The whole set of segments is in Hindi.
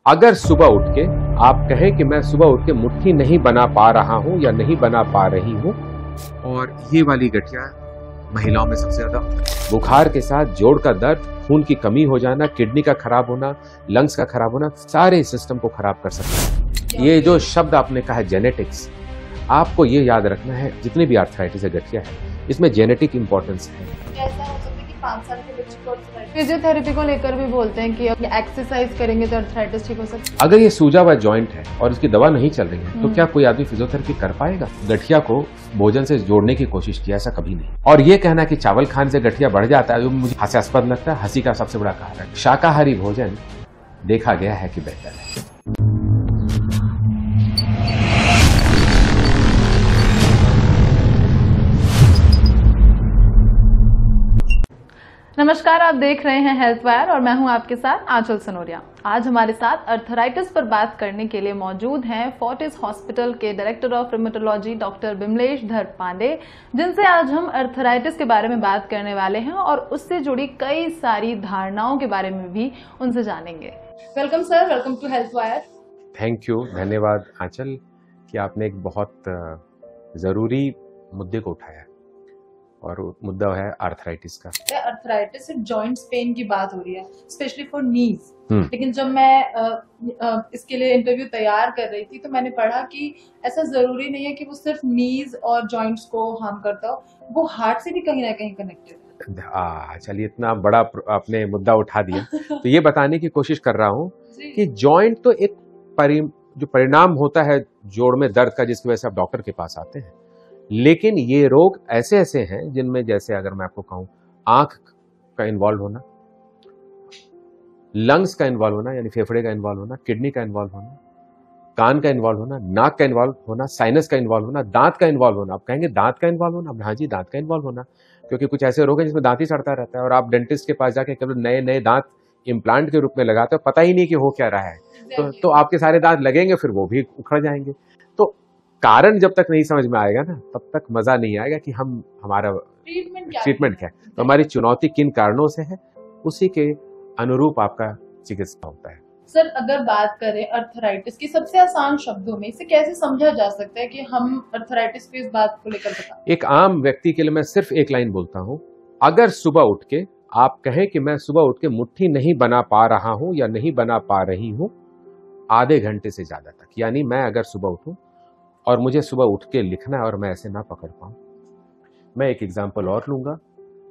अगर सुबह उठ के आप कहें कि मैं सुबह उठ के मुट्ठी नहीं बना पा रहा हूं या नहीं बना पा रही हूं, और ये वाली गठिया महिलाओं में सबसे ज्यादा होता है। बुखार के साथ जोड़ का दर्द, खून की कमी हो जाना, किडनी का खराब होना, लंग्स का खराब होना, सारे सिस्टम को खराब कर सकता है। ये जो शब्द आपने कहा जेनेटिक्स, आपको ये याद रखना है, जितनी भी आर्थराइटिस है गठिया है, इसमें जेनेटिक इंपॉर्टेंस है। ऐसा हो सकता है कि 5 साल के बच्चे को फिजियोथेरेपी को लेकर भी बोलते हैं कि एक्सरसाइज करेंगे तो आर्थराइटिस ठीक हो सकती है। अगर ये सूजा हुआ जॉइंट है और इसकी दवा नहीं चल रही है तो क्या कोई आदमी फिजियोथेरेपी कर पाएगा? गठिया को भोजन से जोड़ने की कोशिश की, ऐसा कभी नहीं। और ये कहना कि चावल खाने से गठिया बढ़ जाता है, जो मुझे हास्यास्पद लगता है, हंसी का सबसे बड़ा कारण है। शाकाहारी भोजन देखा गया है कि बेहतर है। नमस्कार, आप देख रहे हैं हेल्थ वायर और मैं हूं आपके साथ आंचल सनोरिया। आज हमारे साथ अर्थराइटिस पर बात करने के लिए मौजूद हैं फोर्टिस हॉस्पिटल के director of rheumatology doctor Bimlesh धर पांडे, जिनसे आज हम अर्थराइटिस के बारे में बात करने वाले हैं और उससे जुड़ी कई सारी धारणाओं के बारे में भी उनसे जानेंगे। Welcome sir, welcome to health wire. Thank you, धन्यवाद आंचल कि आपने एक बहुत जरूरी मुद्दे को उठाया, और मुद्दा है आर्थराइटिस का। आर्थराइटिस से जॉइंट्स पेन की बात हो रही है, स्पेशली फॉर नीज। लेकिन जब मैं इसके लिए इंटरव्यू तैयार कर रही थी तो मैंने पढ़ा कि ऐसा जरूरी नहीं है कि वो सिर्फ नीज और जॉइंट्स को हार्म करता हो, वो हार्ट से भी कहीं ना कहीं कनेक्टेड है। चलिए, इतना बड़ा आपने मुद्दा उठा दिया तो ये बताने की कोशिश कर रहा हूँ कि जॉइंट तो एक जो परिणाम होता है जोड़ में दर्द का, जिसकी वजह से आप डॉक्टर के पास आते हैं। लेकिन ये रोग ऐसे ऐसे हैं जिनमें, जैसे अगर मैं आपको कहूं, आंख का इन्वॉल्व होना, लंग्स का इन्वॉल्व होना यानी फेफड़े का इन्वॉल्व होना, किडनी का इन्वॉल्व होना, कान का इन्वॉल्व होना, नाक का इन्वॉल्व होना, साइनस का इन्वॉल्व होना, दांत का इन्वॉल्व होना। आप कहेंगे दांत का इन्वॉल्व होना? हाँ जी, दांत का इन्वॉल्व होना, क्योंकि कुछ ऐसे रोग हैं जिसमें दांत ही सड़ता रहता है और आप डेंटिस्ट के पास जाके केवल नए नए दांत इम्प्लांट के रूप में लगाते हो, पता ही नहीं कि हो क्या रहा है। तो आपके सारे दांत लगेंगे, फिर वो भी उखड़ जाएंगे। तो कारण जब तक नहीं समझ में आएगा ना, तब तक मजा नहीं आएगा कि हमारा ट्रीटमेंट क्या है। तो हमारी चुनौती किन कारणों से है, उसी के अनुरूप आपका चिकित्सा होता है। सर, अगर बात करें अर्थराइटिस की सबसे आसान शब्दों में, इसे कैसे समझा जा सकता है कि हम अर्थराइटिस को इस बात को लेकर बताएं? एक आम व्यक्ति के लिए मैं सिर्फ एक लाइन बोलता हूं। अगर सुबह उठ के आप कहें कि मैं सुबह उठ के मुट्ठी नहीं बना पा रहा हूं या नहीं बना पा रही हूं आधे घंटे से ज्यादा तक, यानी मैं अगर सुबह उठूं और मुझे सुबह उठ के लिखना है और मैं ऐसे ना पकड़ पाऊं। मैं एक एग्जांपल और लूंगा।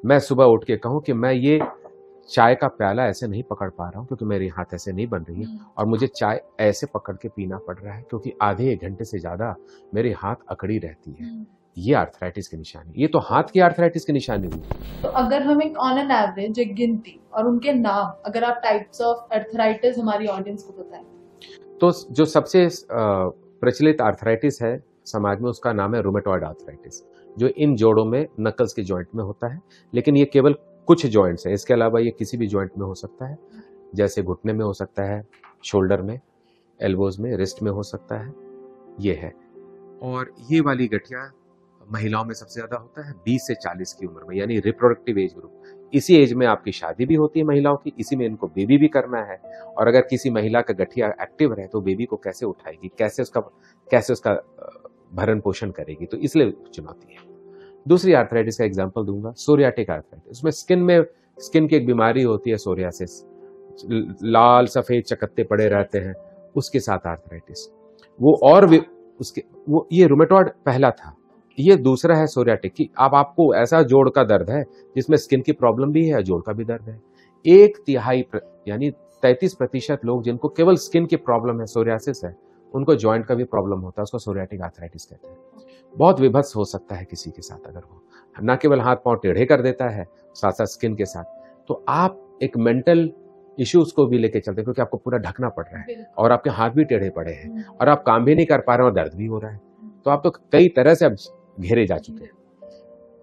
मैं सुबह उठ के कहूं कि मैं ये चाय का प्याला ऐसे नहीं पकड़ पा रहा हूं क्योंकि मेरे हाथ ऐसे नहीं बन रही है, और मुझे चाय ऐसे पकड़ के पीना पड़ रहा है क्योंकि आधे एक घंटे से ज्यादा मेरे हाथ अकड़ी रहती है। ये आर्थराइटिस की निशानी, ये तो हाथ की आर्थराइटिस की निशानी हुई। तो अगर हम एक ऑन एन एवरेज एक गिनती और उनके नाम, अगर आप टाइप्स ऑफ अर्थराइटिस हमारी ऑडियंस को बताएं, तो जो सबसे प्रचलित आर्थराइटिस है समाज में, उसका नाम है रूमेटॉइड आर्थराइटिस, जो इन जोड़ों में, नकल्स के जॉइंट में होता है। लेकिन ये केवल कुछ जॉइंट्स है, इसके अलावा ये किसी भी जॉइंट में हो सकता है, जैसे घुटने में हो सकता है, शोल्डर में, एल्बोज में, रिस्ट में हो सकता है। ये है। और ये वाली गठिया महिलाओं में सबसे ज्यादा होता है 20 से 40 की उम्र में, यानी रिप्रोडक्टिव एज ग्रुप। इसी एज में आपकी शादी भी होती है महिलाओं की, इसी में इनको बेबी भी करना है। और अगर किसी महिला का गठिया एक्टिव रहे तो बेबी को कैसे उठाएगी, कैसे उसका भरण पोषण करेगी, तो इसलिए चुनौती है। दूसरी आर्थराइटिस का एग्जांपल दूंगा, सोरियाटिक आर्थराइटिस। उसमें स्किन की एक बीमारी होती है सोरियासिस, लाल सफेद चकत्ते पड़े रहते हैं, उसके साथ आर्थराइटिस। ये रूमेटॉइड पहला था, ये दूसरा है सोरियाटिक की। अब आपको ऐसा जोड़ का दर्द है जिसमें स्किन की प्रॉब्लम भी है, जोड़ का भी दर्द है। 1/3 यानी 33% लोग जिनको केवल स्किन की प्रॉब्लम है, सोरियासिस है, उनको जॉइंट का भी प्रॉब्लम होता है, उसको सोरियाटिक आर्थराइटिस कहते हैं। बहुत विभत्स हो सकता है किसी के साथ, अगर वो न केवल हाथ पांव टेढ़े कर देता है, साथ साथ स्किन के साथ। तो आप एक मेंटल इश्यूज को भी लेके चलते हैं, क्योंकि आपको पूरा ढकना पड़ रहा है और आपके हाथ भी टेढ़े पड़े हैं और आप काम भी नहीं कर पा रहे और दर्द भी हो रहा है। तो आप तो कई तरह से अब घेरे जा चुके हैं।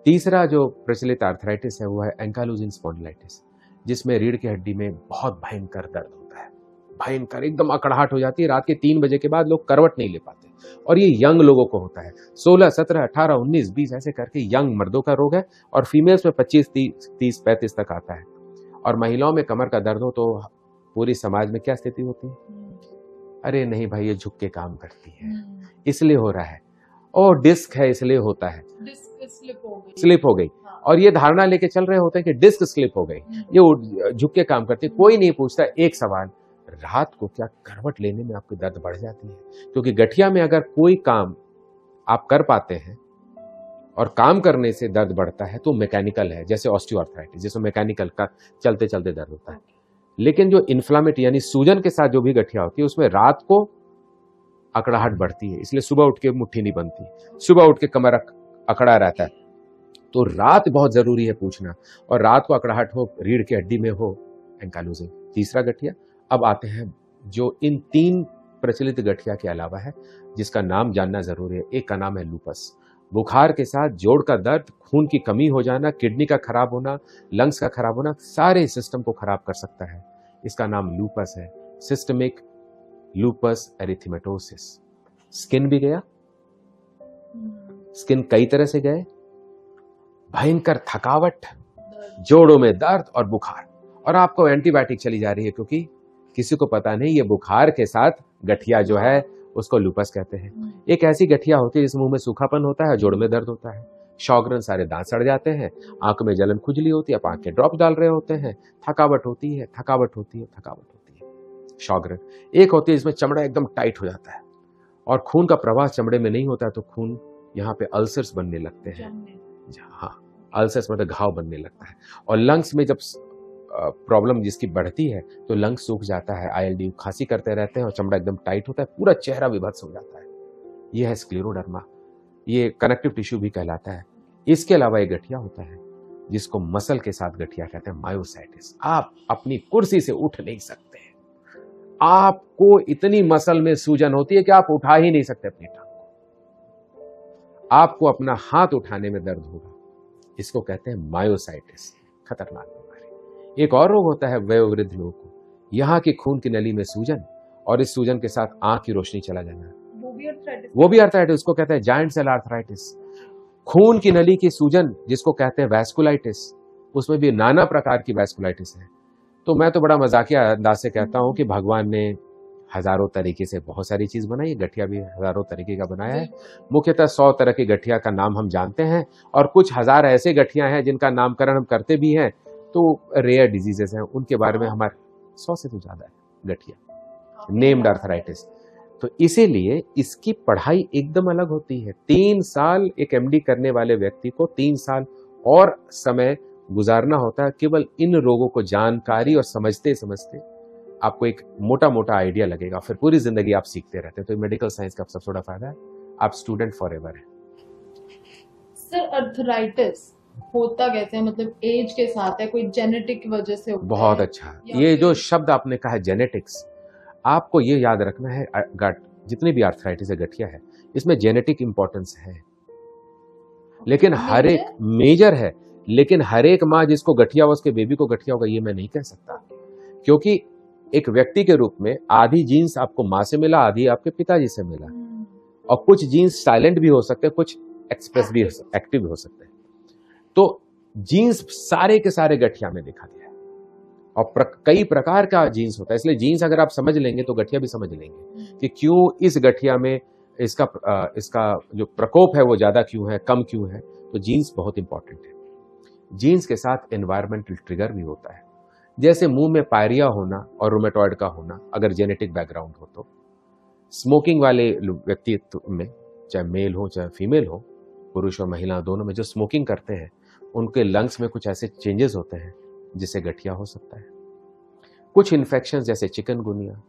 तीसरा जो प्रचलित आर्थराइटिस है वो है एंकालोजिंग स्पॉन्डिलाइटिस, जिसमें रीढ़ की हड्डी में बहुत भयंकर दर्द होता है, भयंकर एकदम अकड़ाहट हो जाती है। रात के 3 बजे के बाद लोग करवट नहीं ले पाते, और ये यंग लोगों को होता है। 16, 17, 18, 19, 20 ऐसे करके यंग मर्दों का रोग है, और फीमेल्स में 25, 30, 35 तक आता है। और महिलाओं में कमर का दर्द हो तो पूरी समाज में क्या स्थिति होती है? अरे नहीं भाई ये झुक के काम करती है इसलिए हो रहा है, और डिस्क है इसलिए होता है, डिस्क स्लिप हो गई। हाँ। और ये धारणा लेके चल रहे होते हैं कि डिस्क स्लिप हो गई, ये झुक के काम करती है। कोई नहीं पूछता एक सवाल, रात को क्या करवट लेने में आपकी दर्द बढ़ जाती है? क्योंकि गठिया में अगर कोई काम आप कर पाते हैं और काम करने से दर्द बढ़ता है तो मैकेनिकल है, जैसे ऑस्टियोआर्थराइटिस जिसमें मैकेनिकल का चलते चलते दर्द होता है। लेकिन जो इन्फ्लामेटरी यानी सूजन के साथ जो भी गठिया होती है उसमें रात को अकड़ाहट बढ़ती है, इसलिए सुबह उठ के मुट्ठी नहीं बनती, सुबह उठ के कमर अकड़ा रहता है। तो रात बहुत जरूरी है पूछना, और रात को अकड़ाहट हो, रीढ़ की हड्डी में हो, एंकाइलोजिंग। तीसरा गठिया। अब आते हैं जो इन 3 प्रचलित गठिया के अलावा है जिसका नाम जानना जरूरी है। एक का नाम है लूपस, बुखार के साथ जोड़ का दर्द, खून की कमी हो जाना, किडनी का खराब होना, लंग्स का खराब होना, सारे सिस्टम को खराब कर सकता है। इसका नाम लूपस है, सिस्टमिक लूपस एरिथेमेटोसिस। स्किन भी गया, स्किन कई तरह से गए, भयंकर थकावट, जोड़ों में दर्द और बुखार, और आपको एंटीबायोटिक चली जा रही है क्योंकि किसी को पता नहीं ये बुखार के साथ गठिया जो है उसको लूपस कहते हैं। एक ऐसी गठिया होती है जिस मुंह में सूखापन होता है, जोड़ में दर्द होता है, शॉगरन, सारे दांत सड़ जाते हैं, आंख में जलन खुजली होती है, आप आंख के ड्रॉप डाल रहे होते हैं, थकावट होती है, थकावट होती है, थकावट होती है। शॉगरन एक होती है जिसमें चमड़ा एकदम टाइट हो जाता है और खून का प्रवाह चमड़े में नहीं होता है, तो खून यहाँ पे अल्सर्स बनने लगते हैं। हाँ, अल्सर्स मतलब घाव बनने लगता है। और लंग्स में जब प्रॉब्लम जिसकी बढ़ती है तो लंग्स सूख जाता है, आईएलडी, खांसी करते रहते हैं और चमड़ा एकदम टाइट होता है, पूरा चेहरा विभत्स हो जाता है। यह है स्क्लेरोडर्मा, ये कनेक्टिव टिश्यू भी कहलाता है। इसके अलावा एक गठिया होता है जिसको मसल के साथ गठिया कहते हैं, मायोसाइटिस। आप अपनी कुर्सी से उठ नहीं सकते, आपको इतनी मसल में सूजन होती है कि आप उठा ही नहीं सकते अपनी टांग को, आपको अपना हाथ उठाने में दर्द होगा, इसको कहते हैं मायोसाइटिस, खतरनाक बीमारी। एक और रोग होता है वयोवृद्ध लोगों को, यहाँ की खून की नली में सूजन और इस सूजन के साथ आंख की रोशनी चला जाना, वो भी अर्थराइटिस, उसको कहते हैं जायंट सेल अर्थराइटिस। खून की नली की सूजन जिसको कहते हैं वैस्कुलाइटिस, उसमें भी नाना प्रकार की वैस्कुलाइटिस है। तो मैं तो बड़ा मजाकिया अंदाज से कहता हूं कि भगवान ने हजारों तरीके से बहुत सारी चीज बनाई, गठिया भी हजारों तरीके का बनाया है। मुख्यतः 100 तरह की गठिया का नाम हम जानते हैं, और कुछ हजार ऐसे गठिया हैं जिनका नामकरण हम करते भी हैं, तो रेयर डिजीजेस हैं, उनके बारे में हमारे 100 से तो ज्यादा है गठिया, नेम्ड अर्थराइटिस। तो इसीलिए इसकी पढ़ाई एकदम अलग होती है। 3 साल एक एमडी करने वाले व्यक्ति को 3 साल और समय गुजारना होता है केवल इन रोगों को जानकारी और समझते समझते आपको एक मोटा मोटा आइडिया लगेगा, फिर पूरी जिंदगी आप सीखते रहते हैं। तो मेडिकल साइंस का सबसे बड़ा फायदा है, आप स्टूडेंट फॉर एवर है। सर अर्थराइटिस होता कैसे है, मतलब एज के साथ है, कोई जेनेटिक वजह से होता बहुत है? अच्छा, ये जो शब्द आपने कहा है जेनेटिक्स, आपको ये याद रखना है, जितनी भी आर्थराइटिस है, गठिया है, इसमें जेनेटिक इंपॉर्टेंस है, लेकिन हर एक मेजर है, लेकिन हर एक माँ जिसको गठिया हो उसके बेबी को गठिया होगा ये मैं नहीं कह सकता, क्योंकि एक व्यक्ति के रूप में आधी जीन्स आपको माँ से मिला, आधी आपके पिताजी से मिला, और कुछ जीन्स साइलेंट भी हो सकते हैं, कुछ एक्सप्रेस भी एक्टिव भी हो सकते हैं। तो जीन्स सारे के सारे गठिया में देखा गया है, और कई प्रकार का जीन्स होता है, इसलिए जीन्स अगर आप समझ लेंगे तो गठिया भी समझ लेंगे कि क्यों इस गठिया में इसका जो प्रकोप है वो ज्यादा क्यों है, कम क्यों है। तो जीन्स बहुत इंपॉर्टेंट है। जीन्स के साथ एनवायरमेंटल ट्रिगर भी होता है, जैसे मुंह में पायरिया होना और रूमेटॉइड का होना अगर जेनेटिक बैकग्राउंड हो तो। स्मोकिंग वाले व्यक्तित्व में, चाहे मेल हो चाहे फीमेल हो, पुरुष और महिला दोनों में जो स्मोकिंग करते हैं उनके लंग्स में कुछ ऐसे चेंजेस होते हैं जिससे गठिया हो सकता है। कुछ इन्फेक्शन जैसे चिकनगुनिया,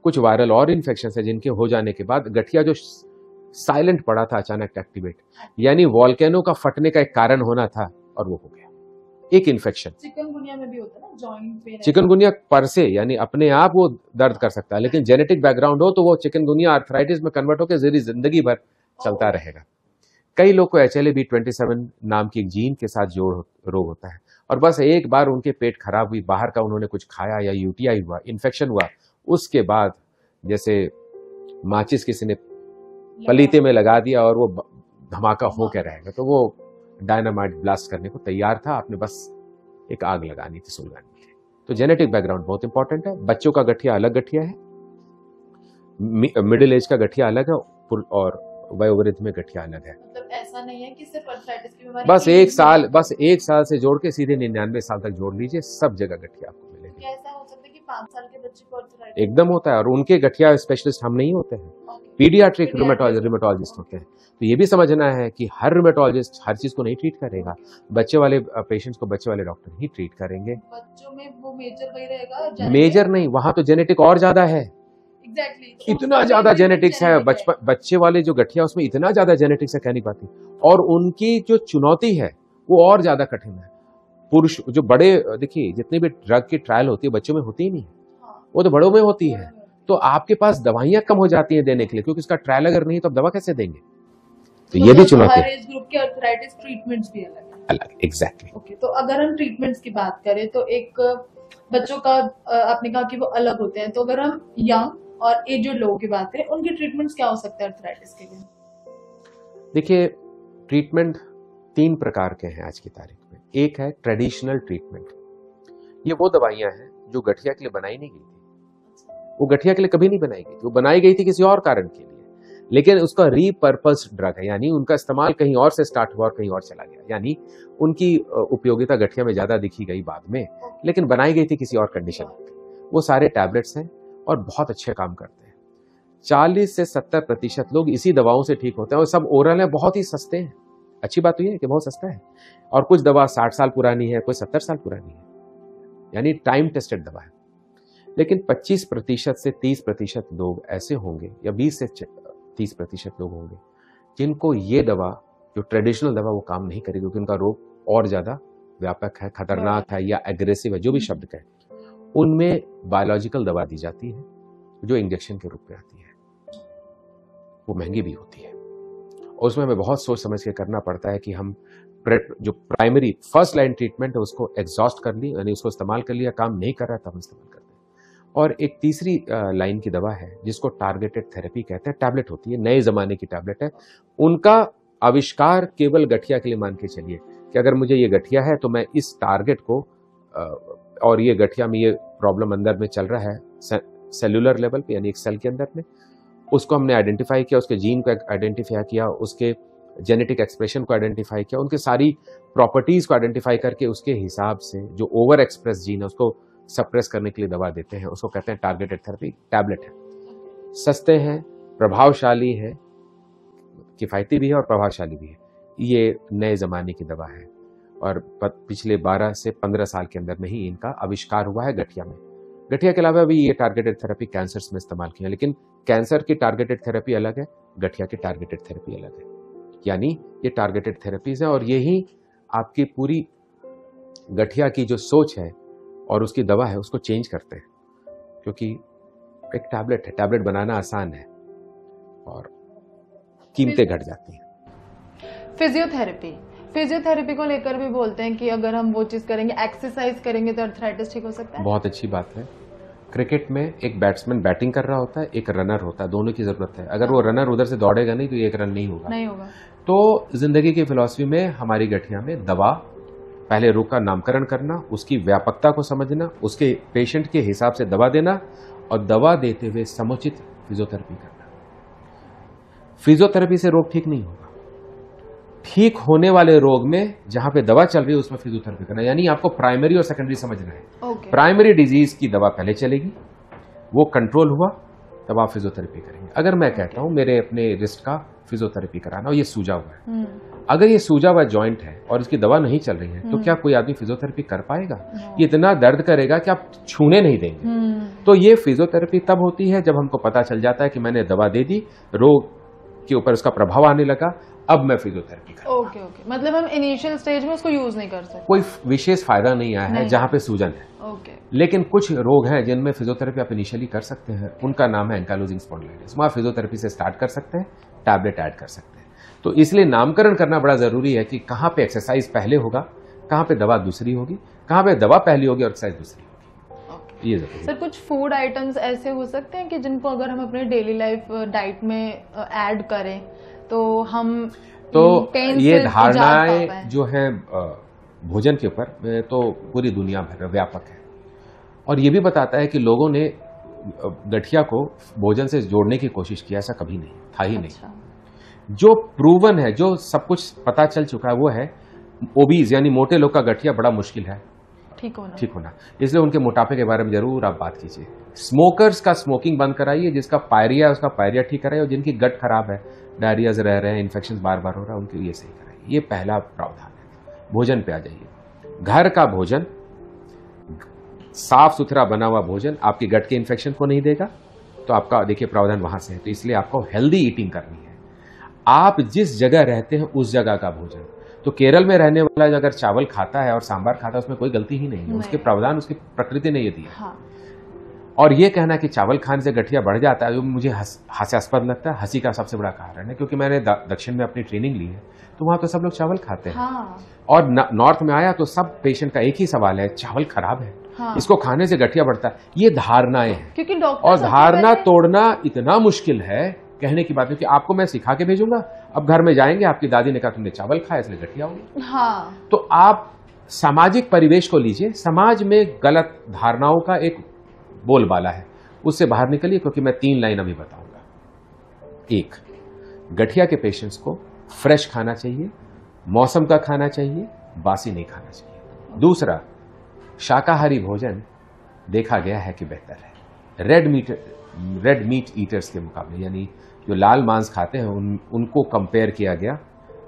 कुछ वायरल और इन्फेक्शन है जिनके हो जाने के बाद गठिया जो साइलेंट पड़ा था अचानक एक्टिवेट, यानी वॉल्केनो का फटने का एक कारण होना था और वो हो गया, एक इन्फेक्शन। चिकनगुनिया में भी होता है ना, जॉइंट पेन। चिकनगुनिया पर से यानी अपने आप वो दर्द कर सकता है, लेकिन जेनेटिक बैकग्राउंड हो तो वो चिकनगुनिया आर्थराइटिस में कन्वर्ट होकर जिंदगी भर चलता रहेगा। कई लोग को HLA-B27 नाम की एक जीन के साथ जोड़ रोग होता है, और बस एक बार उनके पेट खराब हुई, बाहर का उन्होंने कुछ खाया या यूटीआई हुआ, इन्फेक्शन हुआ, उसके बाद जैसे माचिस किसी ने पलीते में लगा दिया और वो धमाका हो के रहेगा, तो वो डायनामाइट ब्लास्ट करने को तैयार था, आपने बस एक आग लगानी थी, सुलगानी थी। तो जेनेटिक बैकग्राउंड बहुत इंपॉर्टेंट है। बच्चों का गठिया अलग गठिया है, मिडिल एज का गठिया अलग है और वयोवृद्ध में गठिया अलग है। मतलब ऐसा नहीं है कि सिर्फ अर्थराइटिस की बीमारी बस एक साल से जोड़ के सीधे 99 साल तक जोड़ लीजिए, सब जगह गठिया आपको मिलेगी। क्या ऐसा हो सकता है कि 5 साल के बच्चे को अर्थराइटिस? एकदम होता है, और उनके गठिया स्पेशलिस्ट हम नहीं होते हैं, पीडियाट्रिक रिमेटोलॉजिस्ट होते हैं। तो ये भी समझना है कि हर रिमेटोलॉजिस्ट हर चीज को नहीं ट्रीट करेगा, बच्चे वाले पेशेंट्स को बच्चे वाले डॉक्टर ही ट्रीट करेंगे। बच्चों में वो मेजर वही रहेगा, मेजर नहीं, वहां तो जेनेटिक और ज्यादा है। एग्जैक्टली इतना ज्यादा जेनेटिक्स है, बच्चे वाले जो गठिया उसमें इतना ज्यादा जेनेटिक्स है, कह नहीं पाती। और उनकी जो चुनौती है वो और ज्यादा कठिन है। पुरुष जो बड़े, देखिए जितनी भी ड्रग की ट्रायल होती है बच्चों में होती ही नहीं, वो तो बड़ों में होती है। तो आपके पास दवाइयां कम हो जाती हैं देने के लिए, क्योंकि इसका ट्रायल अगर नहीं तो आप दवा कैसे देंगे? तो ये भी चुनौती है। हर एज ग्रुप के अर्थराइटिस ट्रीटमेंट्स भी अलग, एग्जैक्टली। ओके, तो अगर हम ट्रीटमेंट्स की बात करें तो एक बच्चों का आपने कहा कि वो अलग होते हैं, तो अगर हम यंग और एजेड लोगों की बात करें, उनके ट्रीटमेंट्स क्या हो सकते हैं अर्थराइटिस के लिए? देखिए, ट्रीटमेंट 3 प्रकार के हैं आज की तारीख में। एक है ट्रेडिशनल ट्रीटमेंट, ये वो दवाइयां हैं जो गठिया के लिए बनाई नहीं गई थी। वो गठिया के लिए कभी नहीं बनाई गई थी, वो बनाई गई थी किसी और कारण के लिए, लेकिन उसका रीपर्पस्ड ड्रग है, यानी उनका इस्तेमाल कहीं और से स्टार्ट हुआ और कहीं और चला गया। यानी उनकी उपयोगिता गठिया में ज्यादा दिखी गई बाद में, लेकिन बनाई गई थी किसी और कंडीशन में। वो सारे टैबलेट्स हैं और बहुत अच्छे काम करते हैं। 40 से 70% लोग इसी दवाओं से ठीक होते हैं, और सब ओरल है, बहुत ही सस्ते हैं। अच्छी बात तो ये है कि बहुत सस्ता है, और कुछ दवा 60 साल पुरानी है, कोई 70 साल पुरानी है, यानी टाइम टेस्टेड दवा है। लेकिन 25% से 30% लोग ऐसे होंगे, या 20 से 30% लोग होंगे जिनको ये दवा, जो ट्रेडिशनल दवा, वो काम नहीं करेगी, क्योंकि उनका रोग और ज्यादा व्यापक है, खतरनाक है, या एग्रेसिव है, जो भी शब्द कहें। उनमें बायोलॉजिकल दवा दी जाती है जो इंजेक्शन के रूप में आती है, वो महंगी भी होती है, और उसमें हमें बहुत सोच समझ के करना पड़ता है कि हम जो प्राइमरी फर्स्ट लाइन ट्रीटमेंट है उसको एग्जॉस्ट कर ली, यानी उसको इस्तेमाल कर लिया, काम नहीं कर रहा तब हम इस्तेमाल करते हैं। और एक तीसरी लाइन की दवा है जिसको टारगेटेड थेरेपी कहते हैं, टैबलेट होती है, नए जमाने की टैबलेट है। उनका आविष्कार केवल गठिया के लिए मान के चलिए कि अगर मुझे ये गठिया है तो मैं इस टारगेट को, और ये गठिया में ये प्रॉब्लम अंदर में चल रहा है सेलुलर लेवल पे, यानी एक सेल के अंदर में, उसको हमने आइडेंटिफाई किया, उसके जीन को आइडेंटिफाई किया, उसके जेनेटिक एक्सप्रेशन को आइडेंटिफाई किया, उनके सारी प्रॉपर्टीज को आइडेंटिफाई करके उसके हिसाब से जो ओवर एक्सप्रेस जीन है उसको सप्रेस करने के लिए दवा देते हैं। उसको कहते हैं टारगेटेड थेरेपी। टैबलेट है, सस्ते हैं, प्रभावशाली है, किफायती भी है और प्रभावशाली भी है। ये नए जमाने की दवा है, और पिछले 12 से 15 साल के अंदर में ही इनका आविष्कार हुआ है गठिया में। गठिया के अलावा भी ये टारगेटेड थेरेपी कैंसर्स में इस्तेमाल की है, लेकिन कैंसर की टारगेटेड थेरेपी अलग है, गठिया की टारगेटेड थेरेपी अलग है। यानी ये टारगेटेड थेरेपीज है, और यही आपकी पूरी गठिया की जो सोच है और उसकी दवा है उसको चेंज करते हैं, क्योंकि एक टैबलेट है, टैबलेट बनाना आसान है और कीमतें घट जाती हैं। फिजियोथेरेपी को लेकर भी बोलते हैं कि अगर हम वो चीज करेंगे, एक्सरसाइज करेंगे, तो अर्थराइटिस ठीक हो सकता है। बहुत अच्छी बात है। क्रिकेट में एक बैट्समैन बैटिंग कर रहा होता है, एक रनर होता है, दोनों की जरूरत है। अगर वो रनर उधर से दौड़ेगा नहीं तो एक रन नहीं होगा। तो जिंदगी की फिलॉसफी में हमारी गठिया में दवा, पहले रोग का नामकरण करना, उसकी व्यापकता को समझना, उसके पेशेंट के हिसाब से दवा देना, और दवा देते हुए समुचित फिजियोथेरेपी करना। फिजियोथेरेपी से रोग ठीक नहीं होगा, ठीक होने वाले रोग में जहां पे दवा चल रही है उसमें फिजियोथेरेपी करना। यानी आपको प्राइमरी और सेकेंडरी समझना है। प्राइमरी डिजीज की दवा पहले चलेगी, वो कंट्रोल हुआ तब आप फिजियोथेरेपी करेंगे। अगर मैं कहता हूं मेरे अपने रिस्ट का फिजियोथेरेपी कराना, और ये सूजा हुआ है, अगर ये सूजा हुआ जॉइंट है और इसकी दवा नहीं चल रही है, तो क्या कोई आदमी फिजियोथेरेपी कर पाएगा? ये इतना दर्द करेगा कि आप छूने नहीं देंगे। तो ये फिजियोथेरेपी तब होती है जब हमको पता चल जाता है कि मैंने दवा दे दी, रोग के ऊपर उसका प्रभाव आने लगा, अब मैं फिजियोथेरेपी करूं। ओके, मतलब हम इनिशियल स्टेज में उसको यूज नहीं कर सकते, कोई विशेष फायदा नहीं आया है जहां पे सूजन है। लेकिन कुछ रोग हैं जिनमें फिजियोथेरेपी आप इनिशियली कर सकते हैं, उनका नाम है एंकाइलोजिंग स्पॉन्डिलाइटिस। वहां फिजियोथेरेपी से स्टार्ट कर सकते हैं, टैबलेट ऐड कर सकते हैं। तो इसलिए नामकरण करना बड़ा जरूरी है कि कहां पे एक्सरसाइज पहले होगा, कहां पे दवा दूसरी होगी, कहां पे दवा पहली होगी और एक्सरसाइज दूसरी होगी। ये जरूरी। सर, कुछ फूड आइटम्स ऐसे हो सकते हैं कि जिनको अगर हम अपने डेली लाइफ डाइट में ऐड करें तो हम ये धारणाएं जो है भोजन के ऊपर, तो पूरी दुनिया भर व्यापक है, और ये भी बताता है कि लोगों ने गठिया को भोजन से जोड़ने की कोशिश की, ऐसा कभी नहीं था ही अच्छा। नहीं। जो प्रूवन है, जो सब कुछ पता चल चुका है, वो है ओबीज यानी मोटे लोग का गठिया बड़ा मुश्किल है ठीक होना। इसलिए उनके मोटापे के बारे में जरूर आप बात कीजिए। स्मोकर्स का स्मोकिंग बंद कराइए, जिसका पायरिया है उसका पायरिया ठीक कराइए, और जिनकी गट खराब है, डायरियाज रह रहे हैं, इन्फेक्शन बार बार हो रहा है, उनके ये सही कराइए। ये पहला प्रावधान है। भोजन पे आ जाइए। घर का भोजन, साफ सुथरा बना हुआ भोजन आपकी गट के इन्फेक्शन को नहीं देगा, तो आपका देखिए प्रावधान वहां से है। तो इसलिए आपको हेल्दी ईटिंग करनी है। आप जिस जगह रहते हैं उस जगह का भोजन, तो केरल में रहने वाला अगर चावल खाता है और सांबार खाता है, उसमें कोई गलती ही नहीं है। उसके प्रावधान, उसकी प्रकृति ने ये दिया। हाँ। और ये कहना कि चावल खाने से गठिया बढ़ जाता है, जो मुझे हास्यास्पद लगता है, हंसी का सबसे बड़ा कारण है। क्योंकि मैंने दक्षिण में अपनी ट्रेनिंग ली है, तो वहां तो सब लोग चावल खाते हैं। हाँ। और नॉर्थ में आया तो सब पेशेंट का एक ही सवाल है, चावल खराब है, हाँ। इसको खाने से गठिया बढ़ता है। ये धारणाएं हैं, क्योंकि डॉक्टर और धारणा तोड़ना इतना मुश्किल है, कहने की बात है कि आपको मैं सिखा के भेजूंगा, अब घर में जाएंगे, आपकी दादी ने कहा तुमने चावल खाया इसलिए गठिया होगी। हाँ। तो आप सामाजिक परिवेश को लीजिए। समाज में गलत धारणाओं का एक बोलबाला है, उससे बाहर निकलिए। क्योंकि मैं 3 लाइन अभी बताऊंगा। 1, गठिया के पेशेंट्स को फ्रेश खाना चाहिए, मौसम का खाना चाहिए, बासी नहीं खाना चाहिए। दूसरा, शाकाहारी भोजन देखा गया है कि बेहतर है रेड मीट ईटर्स के मुकाबले, यानी जो लाल मांस खाते हैं उनको कंपेयर किया गया,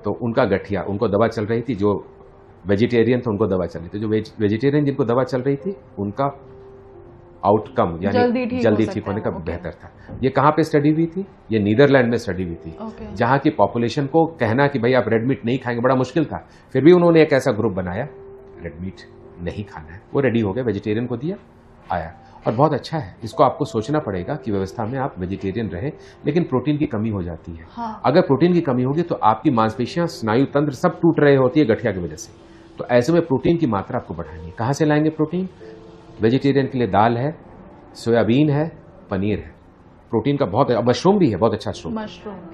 तो उनका गठिया, उनको दवा चल रही थी। जो वेजिटेरियन थे उनको दवा चल रही थी, जो वेजिटेरियन जिनको दवा चल रही थी उनका आउटकम यानी जल्दी ठीक होने का बेहतर था। ये कहां पे स्टडी हुई थी? ये नीदरलैंड में स्टडी हुई थी। जहां की पॉपुलेशन को कहना कि भाई आप रेड मीट नहीं खाएंगे बड़ा मुश्किल था, फिर भी उन्होंने एक ऐसा ग्रुप बनाया, रेड मीट नहीं खाना है, वो रेडी हो गए, वेजिटेरियन को दिया, आया। और बहुत अच्छा है। इसको आपको सोचना पड़ेगा कि व्यवस्था में आप वेजिटेरियन रहे, लेकिन प्रोटीन की कमी हो जाती है। हाँ। अगर प्रोटीन की कमी होगी तो आपकी मांसपेशियां, स्नायु तंत्र सब टूट रहे होती है गठिया की वजह से। तो ऐसे में प्रोटीन की मात्रा आपको बढ़ानी है। कहां से लाएंगे प्रोटीन? वेजिटेरियन के लिए दाल है, सोयाबीन है, पनीर है। प्रोटीन का बहुत, मशरूम भी है, बहुत अच्छा स्रोत,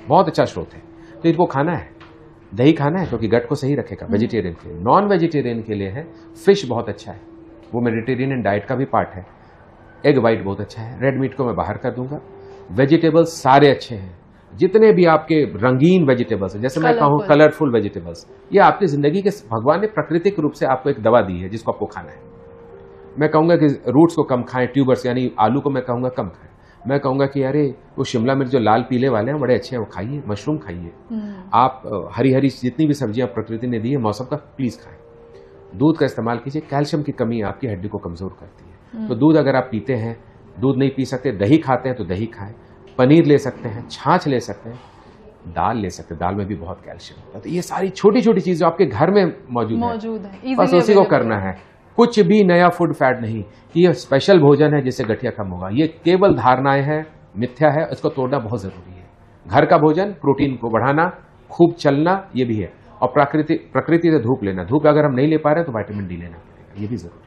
बहुत अच्छा स्रोत है। तो इनको खाना है। दही खाना है क्योंकि गट को सही रखेगा वेजिटेरियन के लिए। नॉन वेजिटेरियन के लिए है फिश, बहुत अच्छा है, वो मेडिटेरियन डाइट का भी पार्ट है। एग वाइट बहुत अच्छा है। रेड मीट को मैं बाहर कर दूंगा। वेजिटेबल्स सारे अच्छे हैं, जितने भी आपके रंगीन वेजिटेबल्स हैं, जैसे मैं कहूँ कलरफुल वेजिटेबल्स, ये आपकी जिंदगी के, भगवान ने प्राकृतिक रूप से आपको एक दवा दी है जिसको आपको खाना है। मैं कहूंगा कि रूट्स को कम खाएं, ट्यूबर्स यानी आलू को मैं कहूंगा कम खाएं। मैं कहूंगा कि अरे वो शिमला मिर्च जो लाल पीले वाले हैं बड़े अच्छे हैं, वो खाइए। मशरूम खाइए। आप हरी हरी जितनी भी सब्जियां प्रकृति ने दी है मौसम का, प्लीज खाएं। दूध का इस्तेमाल कीजिए। कैल्शियम की कमी आपकी हड्डी को कमजोर करती है। तो दूध अगर आप पीते हैं, दूध नहीं पी सकते, दही खाते हैं तो दही खाएं। पनीर ले सकते हैं, छाछ ले सकते हैं, दाल ले सकते हैं, दाल में भी बहुत कैल्शियम होता है। तो ये सारी छोटी छोटी चीजें आपके घर में मौजूद है, बस उसी को करना है। कुछ भी नया फूड फैट नहीं कि ये स्पेशल भोजन है जिससे गठिया कम होगा। ये केवल धारणाएं हैं, मिथ्या है, इसको तोड़ना बहुत जरूरी है। घर का भोजन, प्रोटीन को बढ़ाना, खूब चलना, ये भी है। और प्रकृति से धूप लेना। धूप अगर हम नहीं ले पा रहे तो विटामिन डी लेना पड़ेगा, ये भी जरूरी है।